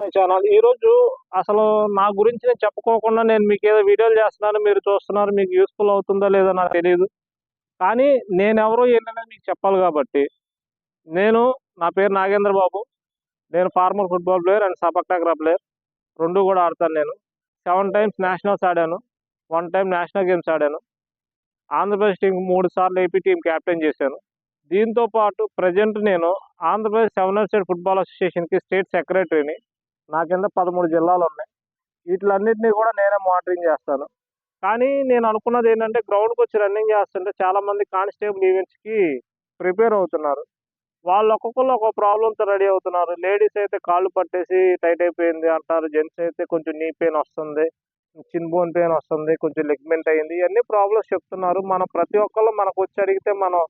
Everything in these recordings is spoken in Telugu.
My channel. ఈరోజు అసలు నా గురించి నేను చెప్పుకోకుండా నేను మీకు ఏదో వీడియోలు చేస్తున్నాను, మీరు చూస్తున్నారు, మీకు యూస్ఫుల్ అవుతుందో లేదో నాకు తెలియదు. కానీ నేనెవరో ఏంటనేది మీకు చెప్పాలి కాబట్టి, నేను నా పేరు నాగేంద్ర బాబు. నేను former football player and sepak takraw player. 2 కూడా ఆడతాను నేను. 7 టైమ్స్ నేషనల్స్ ఆడాను. 1 టైమ్ నేషనల్ గేమ్స్ ఆడాను. ఆంధ్రప్రదేశ్ టీంకి 3 సార్లు ఏపీ టీం క్యాప్టెన్ చేశాను. దీంతో పాటు ప్రెజెంట్ నేను ఆంధ్రప్రదేశ్ 7 సైడ్ ఫుట్బాల్ అసోసియేషన్‌కి స్టేట్ సెక్రటరీని. నా కింద 13 జిల్లాలున్నాయి. వీటిలన్నిటిని కూడా నేనే మానిటరింగ్ చేస్తాను. కానీ నేను అనుకున్నది ఏంటంటే గ్రౌండ్‌కొచ్చి రన్నింగ్ చేస్తుంటే చాలామంది కానిస్టేబుల్ ఈవెంట్స్‌కి ప్రిపేర్ అవుతున్నారు. వాళ్ళు ఒక్కొక్కళ్ళు ఒక్కో ప్రాబ్లమ్‌తో రెడీ అవుతున్నారు. లేడీస్ అయితే కాళ్ళు పట్టేసి టైట్ అయిపోయింది అంటారు. జెంట్స్ అయితే కొంచెం నీ పెయిన్ వస్తుంది, చిన్ బోన్ పెయిన్ వస్తుంది, కొంచెం లిగ్మెంట్ అయింది. ఇవన్నీ ప్రాబ్లమ్స్ చెప్తున్నారు. మనం ప్రతి ఒక్కళ్ళు మనకొచ్చి అడిగితే మనం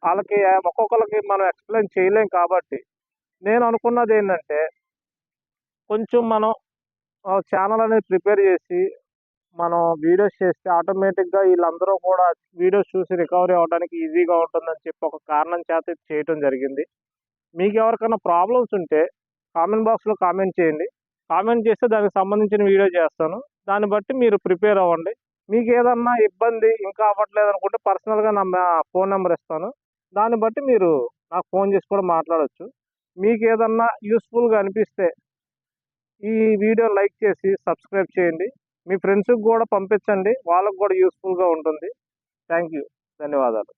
ఆళ్ళకి ఒక్కొక్కళ్ళకి మనం ఎక్స్‌ప్లెయిన్ చేయలేం కాబట్టి, నేను అనుకున్నది ఏంటంటే కొంచెం మనం ఛానల్ అనేది ప్రిపేర్ చేసి, మనం వీడియోస్ చేస్తే ఆటోమేటిక్‌గా ఈళ్ళందరూ కూడా వీడియోస్ చూసి రికవరీ అవ్వడానికి ఈజీగా ఉంటుందని చెప్పి ఒక కారణం చేత ఇది చేయటం జరిగింది. మీకెవరికైనా ప్రాబ్లమ్స్ ఉంటే కామెంట్ బాక్స్‌లో కామెంట్ చేయండి. కామెంట్ చేస్తే దానికి సంబంధించిన వీడియో చేస్తాను. దాన్ని బట్టి మీరు ప్రిపేర్ అవ్వండి. మీకేదన్నా ఇబ్బంది ఇంకా అవ్వట్లేదనుకుంటే పర్సనల్‌గా నా ఫోన్ నంబర్ ఇస్తాను. దాన్ని బట్టి మీరు నాకు ఫోన్ చేసి కూడా మాట్లాడొచ్చు. మీకేదన్నా యూజ్‌ఫుల్‌గా అనిపిస్తే ఈ వీడియో లైక్ చేసి సబ్స్క్రైబ్ చేయండి. మీ ఫ్రెండ్స్‌కి గూడా పంపించండి. వాళ్ళకి గూడా యూజ్‌ఫుల్‌గా ఉంటుంది. Thank you. ధన్యవాదాలు.